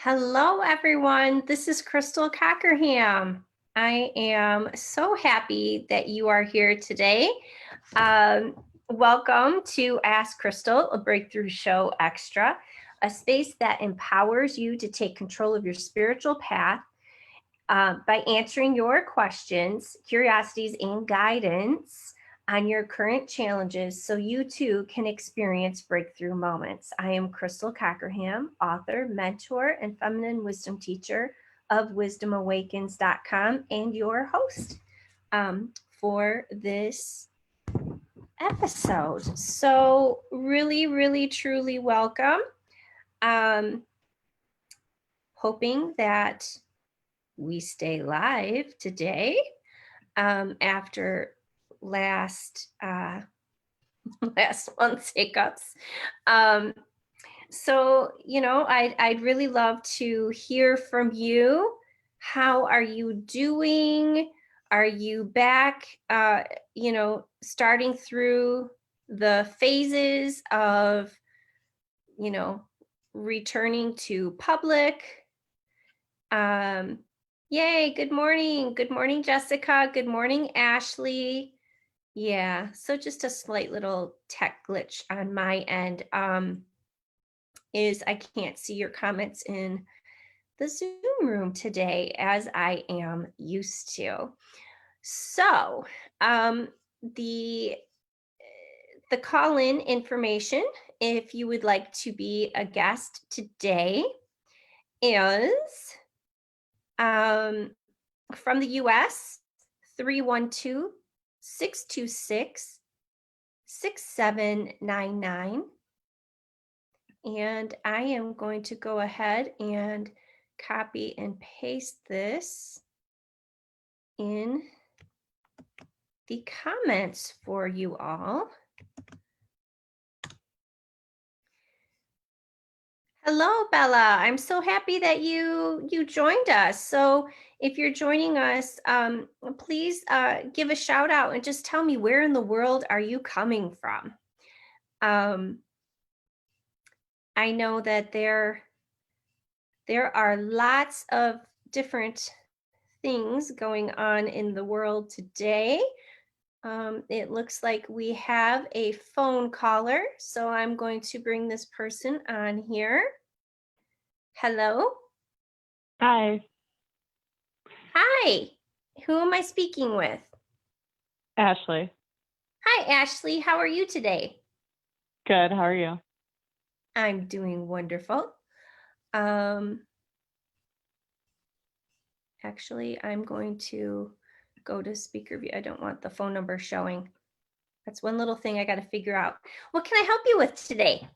Hello, everyone. This is Crystal Cockerham. I am so happy that you are here today. Welcome to Ask Crystal, a breakthrough show extra, a space that empowers you to take control of your spiritual path by answering your questions, curiosities, and guidance on your current challenges so you too can experience breakthrough moments. I am Crystal Cockerham, author, mentor, and feminine wisdom teacher of wisdomawakens.com and your host for this episode. So really, truly welcome. Hoping that we stay live today after last month's hiccups. So, I'd really love to hear from you. How are you doing? Are you back, starting through the phases of, returning to public? Yay, good morning. Good morning, Jessica. Good morning, Ashley. Yeah, so just a slight little tech glitch on my end is I can't see your comments in the Zoom room today as I am used to. So the call-in information, if you would like to be a guest today, is from the US, 312-626-6799. And I am going to go ahead and copy and paste this in the comments for you all. Hello, Bella. I'm so happy that you joined us. So if you're joining us, please give a shout out and just tell me, where in the world are you coming from? I know that there are lots of different things going on in the world today. It looks like we have a phone caller, so I'm going to bring this person on here. Hello. Hi. Hi. Who am I speaking with? Ashley. Hi, Ashley. How are you today? Good. How are you? I'm doing wonderful. Actually, I'm going to go to speaker view. I don't want the phone number showing. That's one little thing I got to figure out. What can I help you with today?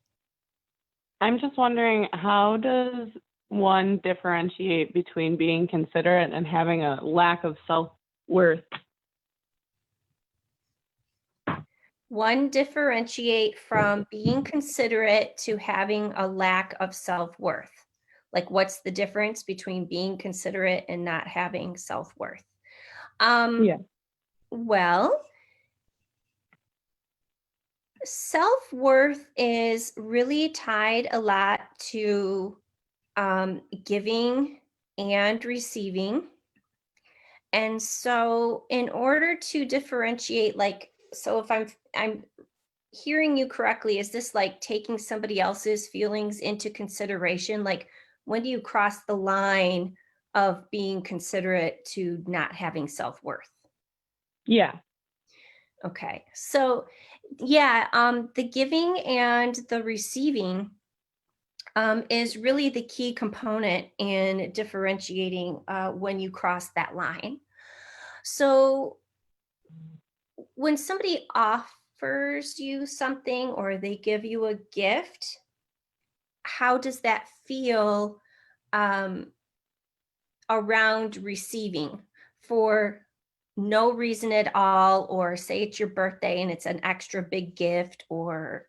I'm just wondering, how does one differentiate between being considerate and having a lack of self-worth? One differentiate from being considerate to having a lack of self-worth. Like, what's the difference between being considerate and not having self-worth? Well, self-worth is really tied a lot to giving and receiving. And so in order to differentiate, so if I'm hearing you correctly, is this like taking somebody else's feelings into consideration? Like, when do you cross the line of being considerate to not having self-worth? Yeah. Okay. So yeah, the giving and the receiving is really the key component in differentiating when you cross that line. So when somebody offers you something or they give you a gift, how does that feel around receiving for no reason at all? Or say it's your birthday and it's an extra big gift, or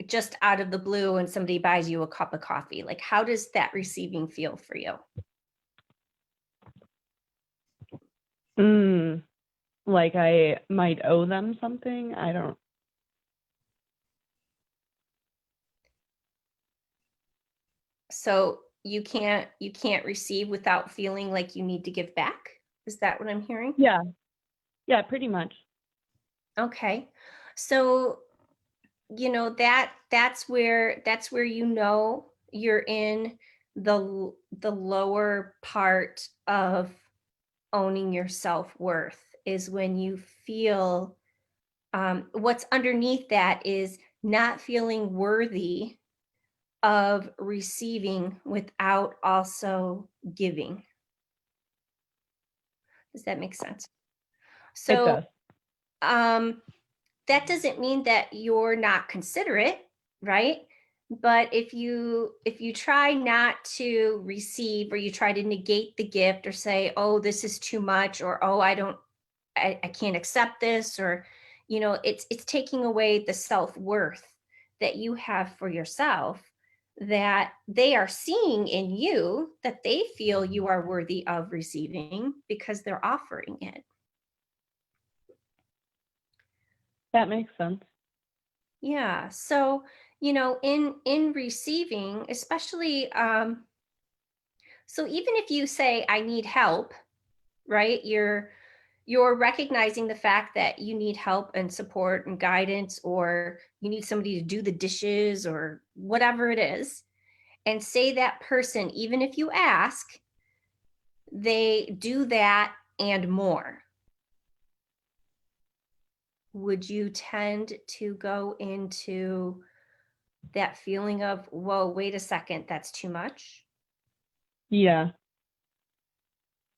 just out of the blue and somebody buys you a cup of coffee. Like, how does that receiving feel for you? Like I might owe them something. I don't. So you can't receive without feeling like you need to give back? Is that what I'm hearing? Yeah. Yeah, pretty much. Okay. So, that's where you're in the lower part of owning your self-worth, is when you feel, what's underneath that is not feeling worthy of receiving without also giving. Does that make sense? It So, does. um, that doesn't mean that you're not considerate, right? But if you try not to receive, or you try to negate the gift, or say, oh, this is too much, or oh, I can't accept this, or it's taking away the self-worth that you have for yourself, that they are seeing in you, that they feel you are worthy of receiving because they're offering it. That makes sense. Yeah. So, in receiving, especially, so even if you say, I need help, right? You're recognizing the fact that you need help and support and guidance, or you need somebody to do the dishes or whatever it is. And say that person, even if you ask, they do that and more. Would you tend to go into that feeling of, whoa, wait a second, that's too much? Yeah.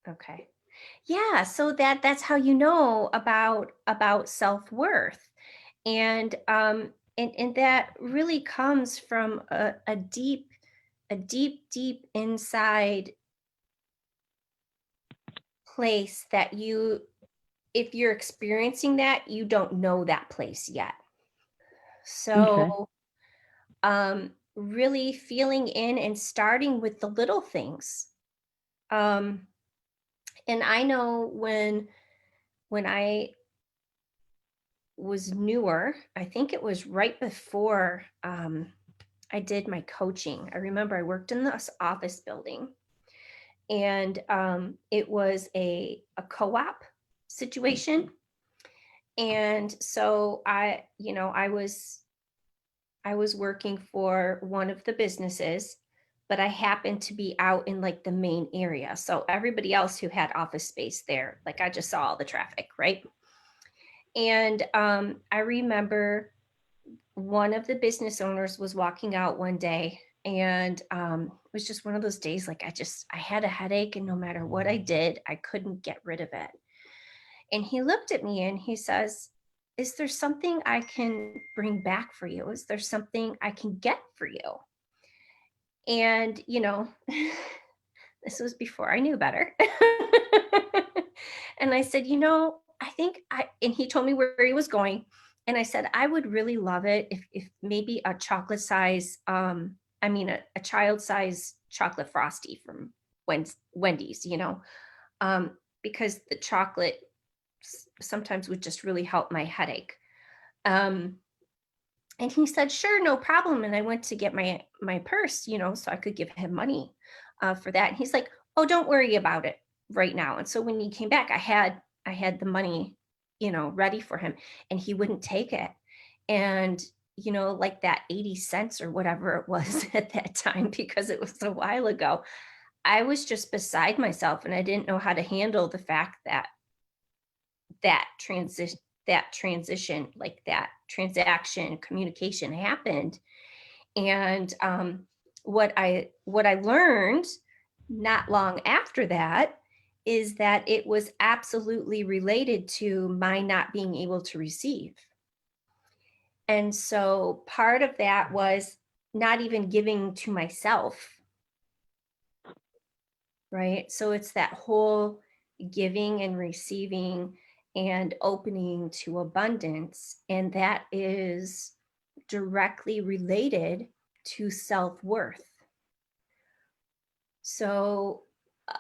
Okay. Yeah, so that's how you know about self-worth. And that really comes from a deep inside place, that if you're experiencing that, you don't know that place yet. Okay. So, really feeling in and starting with the little things. Um, and I know when I was newer, I think it was right before, I did my coaching. I remember I worked in this office building, and it was a co-op situation. And so I was working for one of the businesses, but I happened to be out in like the main area. So everybody else who had office space there, like I just saw all the traffic, right? And I remember one of the business owners was walking out one day, and it was just one of those days, like I had a headache, and no matter what I did, I couldn't get rid of it. And he looked at me and he says, is there something I can bring back for you? Is there something I can get for you? And this was before I knew better. And I said, I think and he told me where he was going. And I said, I would really love it if maybe a chocolate size, a child size chocolate frosty from Wendy's, because the chocolate sometimes would just really help my headache. Um, and he said, sure, no problem. And I went to get my purse, so I could give him money for that. And he's like, oh, don't worry about it right now. And so when he came back, I had the money, ready for him, and he wouldn't take it. And like that 80 cents or whatever it was at that time, because it was a while ago, I was just beside myself, and I didn't know how to handle the fact that that transition, like that transaction communication happened. And what I learned not long after that is that it was absolutely related to my not being able to receive. And so part of that was not even giving to myself, right? So it's that whole giving and receiving and opening to abundance. And that is directly related to self-worth. So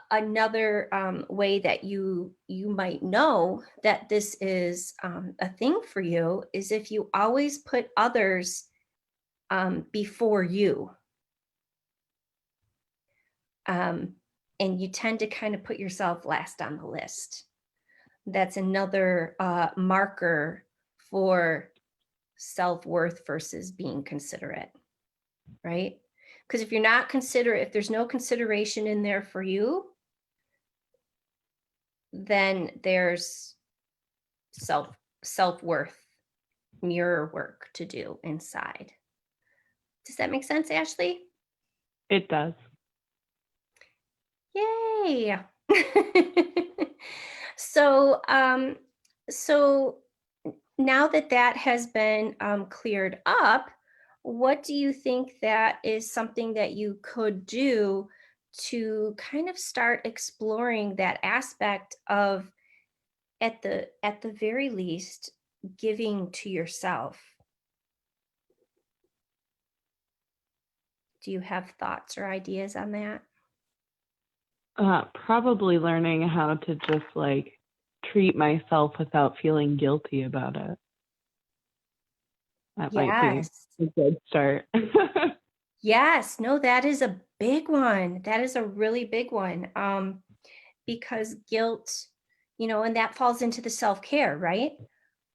another way that you might know that this is a thing for you is if you always put others before you. And you tend to kind of put yourself last on the list. That's another marker for self-worth versus being considerate, right? Because if you're not considerate, if there's no consideration in there for you, then there's self-worth mirror work to do inside. Does that make sense, Ashley? It does. Yay. So, so now that that has been cleared up, what do you think that is something that you could do to kind of start exploring that aspect of, at the very least, giving to yourself? Do you have thoughts or ideas on that? Probably learning how to just like treat myself without feeling guilty about it. That might be Yes. a good start. Yes. No, that is a big one. That is a really big one. Because guilt, and that falls into the self-care, right?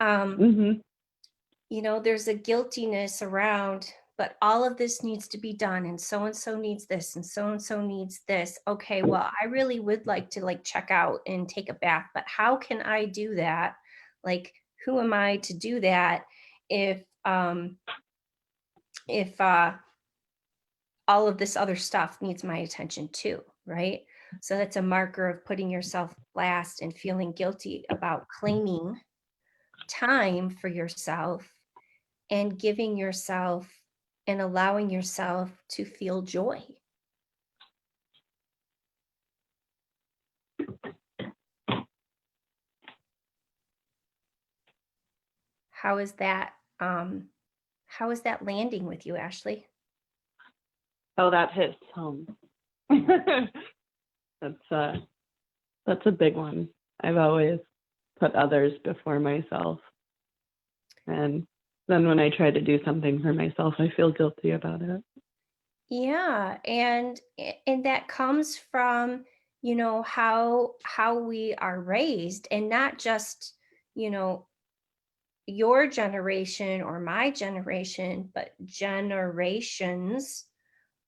Um, hmm there's a guiltiness around, but all of this needs to be done, and so needs this, and so needs this. Okay, well, I really would like to like check out and take a bath, but how can I do that? Like, who am I to do that if all of this other stuff needs my attention too, right? So that's a marker of putting yourself last and feeling guilty about claiming time for yourself and giving yourself and allowing yourself to feel joy. How is that how is that landing with you, Ashley? Oh, that hits home. That's a big one. I've always put others before myself. And then when I try to do something for myself, I feel guilty about it. Yeah, and that comes from, how we are raised, and not just, you know, your generation or my generation, but generations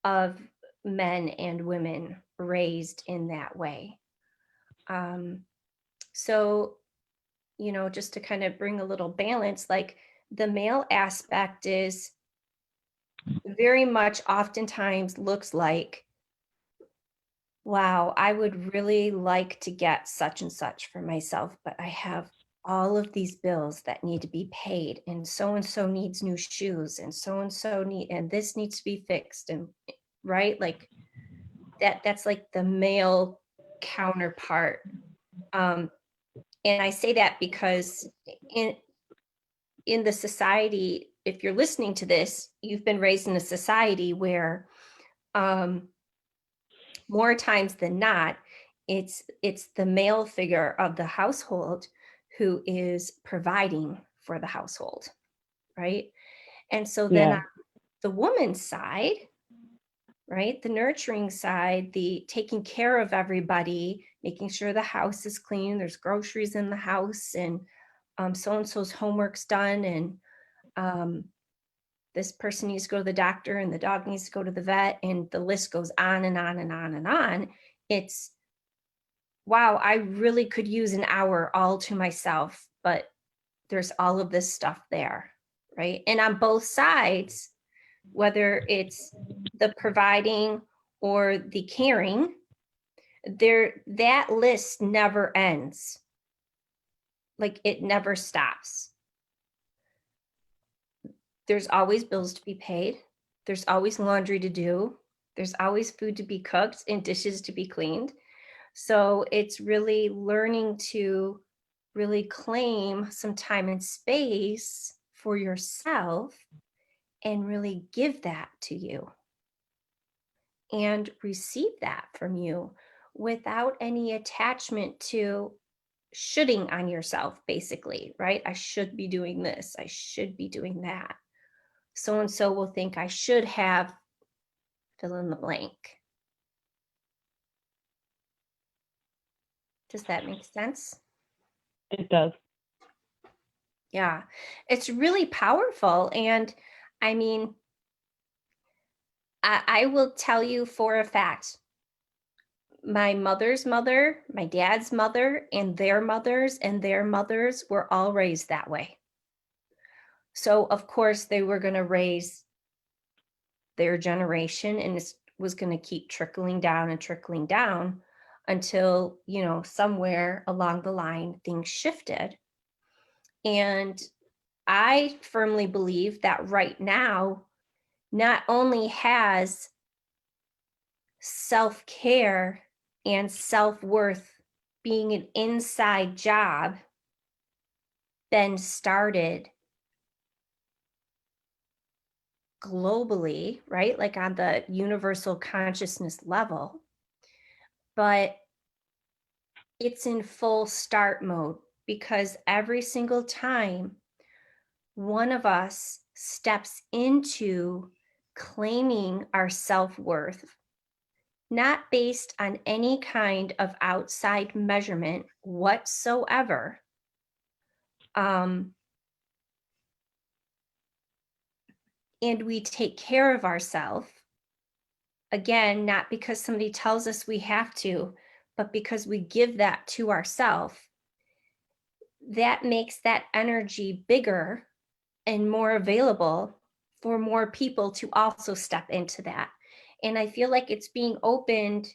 of men and women raised in that way. Um, so, just to kind of bring a little balance, like the male aspect is very much oftentimes looks like, wow, I would really like to get such and such for myself, but I have all of these bills that need to be paid, and so needs new shoes, and so need, and this needs to be fixed, and right, like that's like the male counterpart. Um, and I say that because in in the society, if you're listening to this, you've been raised in a society where um, more times than not, it's the male figure of the household who is providing for the household, right? And so then Yeah. on the woman's side, right, the nurturing side, the taking care of everybody, making sure the house is clean, there's groceries in the house, and so and so's homework's done, and um, this person needs to go to the doctor, and the dog needs to go to the vet, and the list goes on and on and on and on. It's, wow, I really could use an hour all to myself, but there's all of this stuff there, right? And on both sides, whether it's the providing or the caring, that list never ends. Like, it never stops. There's always bills to be paid. There's always laundry to do. There's always food to be cooked and dishes to be cleaned. So it's really learning to really claim some time and space for yourself and really give that to you and receive that from you without any attachment to shoulding on yourself, basically, right? I should be doing this. I should be doing that. So and so will think I should have fill in the blank. Does that make sense? It does. Yeah, it's really powerful. And I mean, I will tell you for a fact, my mother's mother, my dad's mother, and their mothers were all raised that way. So, of course, they were going to raise their generation, and it was going to keep trickling down until, somewhere along the line, things shifted. And I firmly believe that right now, not only has self-care and self-worth being an inside job been started globally, right? Like on the universal consciousness level, but it's in full start mode, because every single time one of us steps into claiming our self-worth, not based on any kind of outside measurement whatsoever, and we take care of ourselves, again, not because somebody tells us we have to, but because we give that to ourselves, that makes that energy bigger and more available for more people to also step into that. And I feel like it's being opened,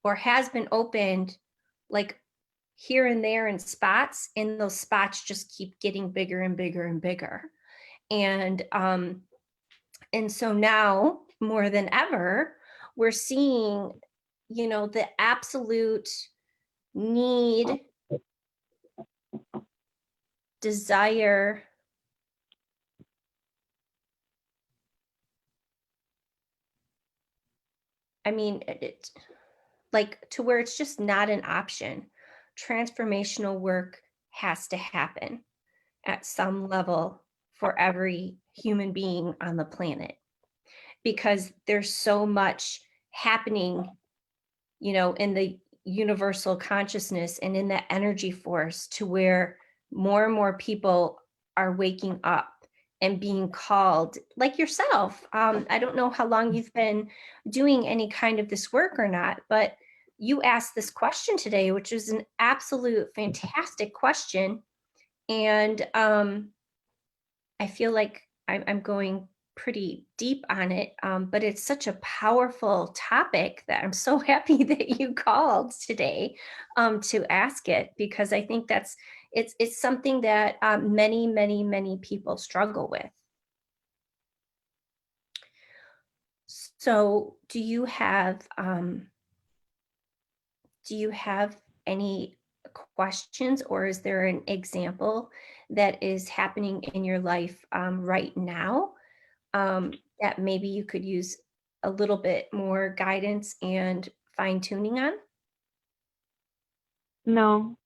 or has been opened, like here and there in spots, and those spots just keep getting bigger and bigger and bigger. And so now more than ever, we're seeing, the absolute need, desire, I mean, it like, to where it's just not an option. Transformational work has to happen at some level for every human being on the planet, because there's so much happening, in the universal consciousness and in the energy force, to where more and more people are waking up and being called, like yourself. I don't know how long you've been doing any kind of this work or not, but you asked this question today, which is an absolute fantastic question. And I feel like I'm going pretty deep on it, but it's such a powerful topic that I'm so happy that you called today to ask it, because I think it's something that many, many, many people struggle with. So, do you have any questions, or is there an example that is happening in your life right now that maybe you could use a little bit more guidance and fine tuning on? No,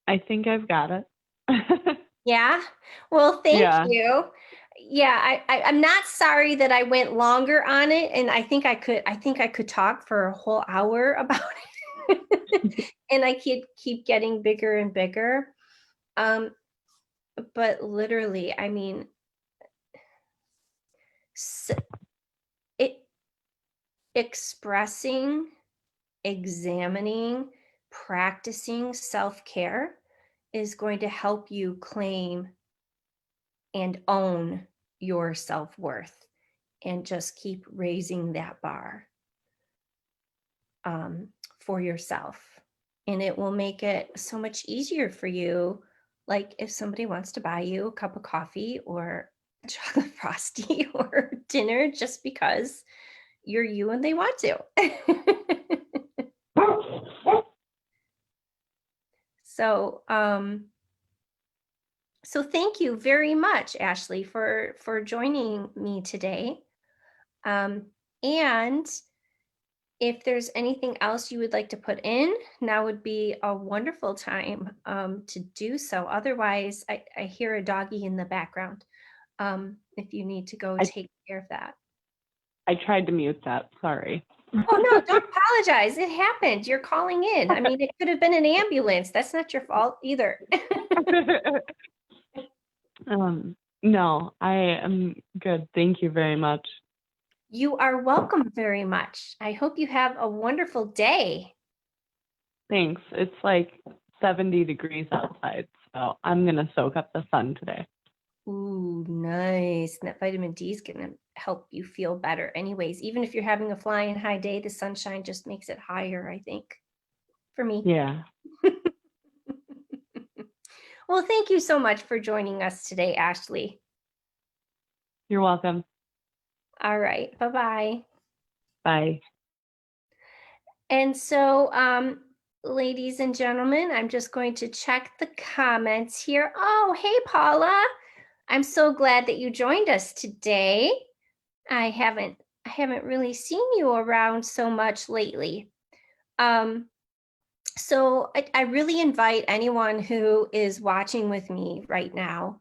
I think I've got it. Yeah. Well, thank Yeah. you. Yeah, I'm not sorry that I went longer on it, and I think I could talk for a whole hour about it. And I could keep getting bigger and bigger. But literally, I mean, it expressing, examining, practicing self-care is going to help you claim and own your self-worth, and just keep raising that bar for yourself. And it will make it so much easier for you. Like if somebody wants to buy you a cup of coffee or a chocolate frosty or dinner just because you're you and they want to. So, so thank you very much, Ashley, for joining me today. And if there's anything else you would like to put in, now would be a wonderful time to do so. Otherwise, I hear a doggy in the background. If you need to go take care of that. I tried to mute that. Sorry. Oh, no, don't apologize. It happened. You're calling in. I mean, it could have been an ambulance. That's not your fault either. No, I am good. Thank you very much. You are welcome very much. I hope you have a wonderful day. Thanks. It's like 70 degrees outside, so I'm going to soak up the sun today. Ooh, nice. And that vitamin D is going to help you feel better anyways. Even if you're having a flying high day, the sunshine just makes it higher, I think, for me. Yeah. Well, thank you so much for joining us today, Ashley. You're welcome. All right. Bye-bye. Bye. And so, ladies and gentlemen, I'm just going to check the comments here. Oh, hey, Paula. I'm so glad that you joined us today. I haven't really seen you around so much lately. So I really invite anyone who is watching with me right now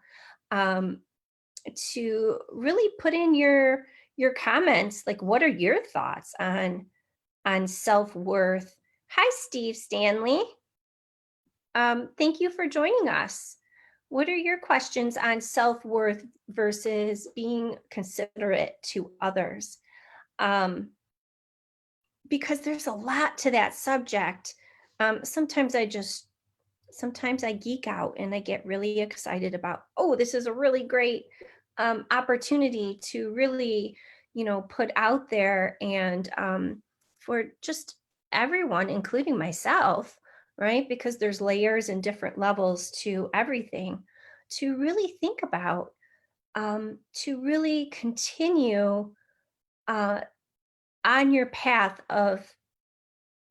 to really put in your comments. Like, what are your thoughts on self-worth? Hi, Steve Stanley. Thank you for joining us. What are your questions on self-worth versus being considerate to others? Because there's a lot to that subject. Sometimes I geek out and I get really excited about, oh, this is a really great opportunity to really, put out there, and for just everyone, including myself, right? Because there's layers and different levels to everything to really think about, to really continue uh, on your path of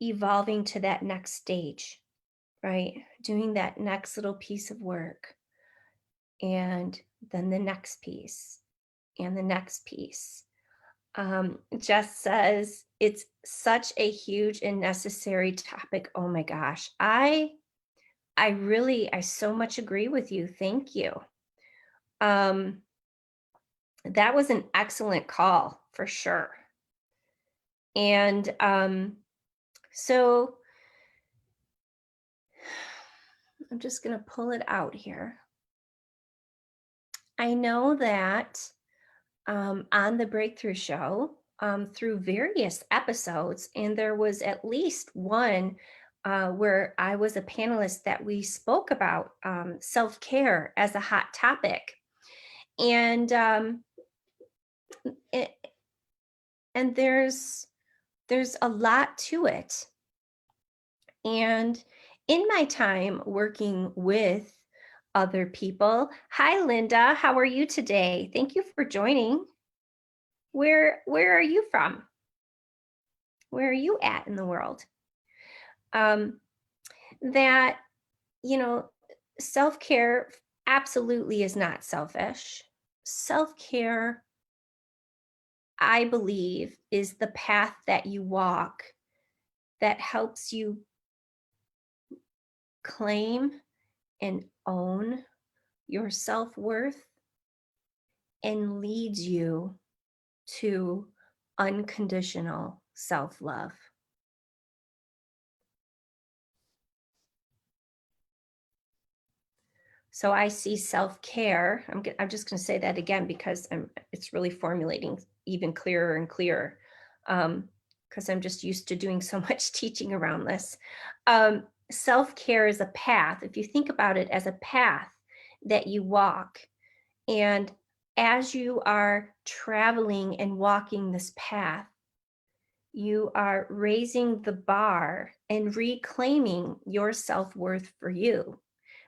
evolving to that next stage, right? Doing that next little piece of work, and then the next piece, and the next piece. Jess says it's such a huge and necessary topic. Oh my gosh. I so much agree with you. Thank you. That was an excellent call for sure. And so I'm just going to pull it out here. I know that on the Breakthrough Show, through various episodes, and there was at least one where I was a panelist that we spoke about self-care as a hot topic. And and there's a lot to it. And in my time working with other people, hi Linda, how are you today? Thank you for joining. Where are you from? Where are you at in the world? That, self-care absolutely is not selfish. Self-care, I believe, is the path that you walk that helps you claim and own your self-worth and leads you to unconditional self-love. So I see self-care. I'm just going to say that again because it's really formulating even clearer and clearer, because I'm just used to doing so much teaching around this. Self-care is a path. If you think about it as a path that you walk, and as you are traveling and walking this path, you are raising the bar and reclaiming your self-worth for you,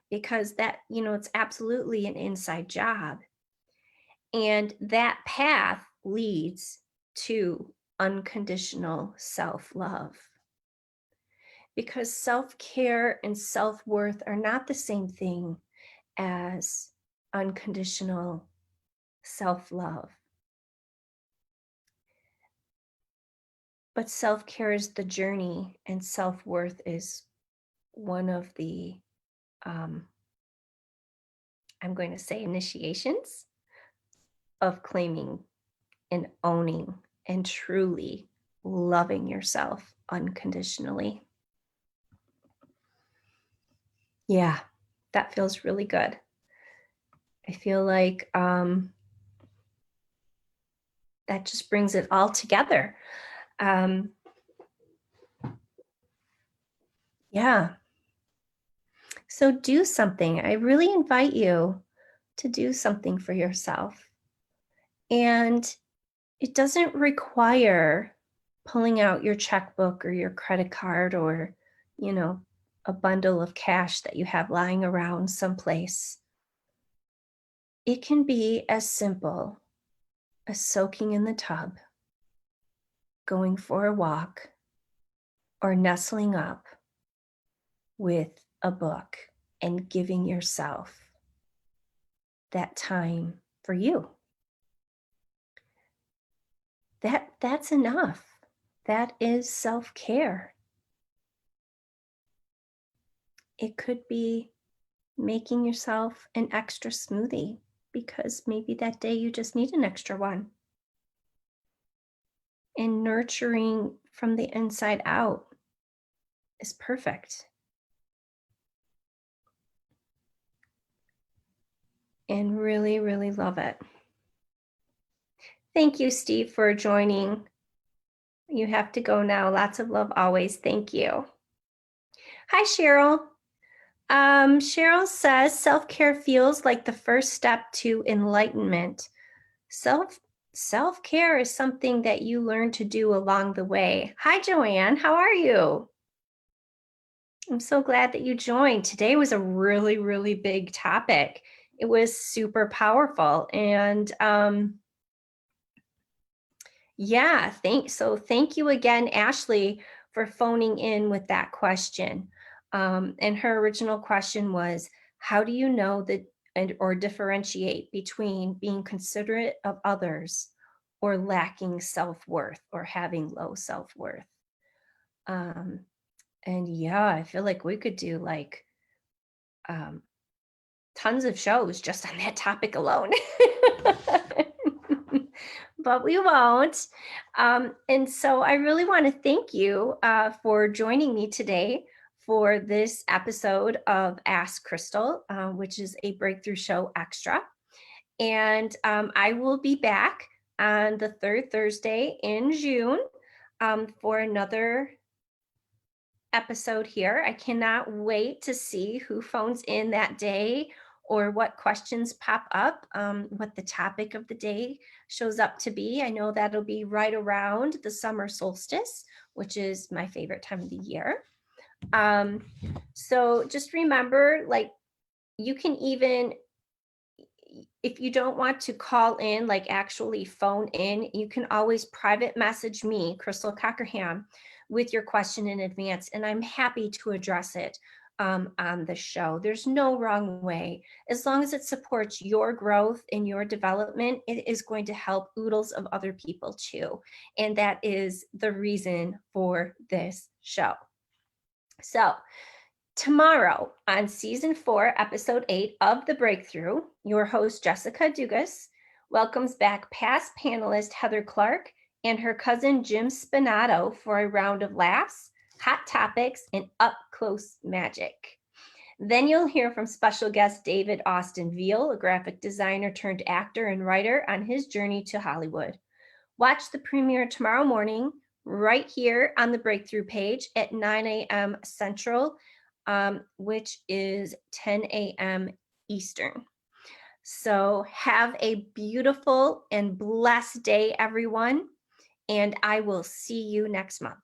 because that, it's absolutely an inside job. And that path leads to unconditional self-love. Because self-care and self-worth are not the same thing as unconditional self-love. But self-care is the journey, and self-worth is one of the, I'm going to say, initiations of claiming and owning and truly loving yourself unconditionally. Yeah, that feels really good. I feel like that just brings it all together. Yeah. So do something. I really invite you to do something for yourself. And it doesn't require pulling out your checkbook or your credit card or, you know, a bundle of cash that you have lying around someplace. It can be as simple as soaking in the tub, going for a walk, or nestling up with a book and giving yourself that time for you. That's enough. That is self-care. It could be making yourself an extra smoothie because maybe that day you just need an extra one. And nurturing from the inside out is perfect. And really, really love it. Thank you, Steve, for joining. You have to go now. Lots of love always. Thank you. Hi, Cheryl. Cheryl says self-care feels like the first step to enlightenment. Self-care is something that you learn to do along the way. Hi, Joanne. How are you? I'm so glad that you joined. Today was a really, really big topic. It was super powerful. And yeah, thank you again, Ashley, for phoning in with that question. And her original question was, how do you know that or differentiate between being considerate of others or lacking self-worth or having low self-worth? And yeah, I feel like we could do like tons of shows just on that topic alone. But we won't. And so I really want to thank you for joining me today for this episode of Ask Crystal, which is a Breakthrough Show Extra. And I will be back on the third Thursday in June for another episode here. I cannot wait to see who phones in that day or what questions pop up, what the topic of the day shows up to be. I know that'll be right around the summer solstice, which is my favorite time of the year. So just remember, like, you can even, if you don't want to call in, like actually phone in, you can always private message me, Crystal Cockerham, with your question in advance, and I'm happy to address it on the show. There's no wrong way. As long as it supports your growth and your development, it is going to help oodles of other people too. And that is the reason for this show. So tomorrow on season 4, episode 8 of The Breakthrough, your host, Jessica Dugas, welcomes back past panelist Heather Clark and her cousin Jim Spinato for a round of laughs, hot topics, and up-close magic. Then you'll hear from special guest David Austin Veal, a graphic designer turned actor and writer, on his journey to Hollywood. Watch the premiere tomorrow morning right here on the Breakthrough page at 9 a.m. Central, which is 10 a.m. Eastern. So have a beautiful and blessed day, everyone, and I will see you next month.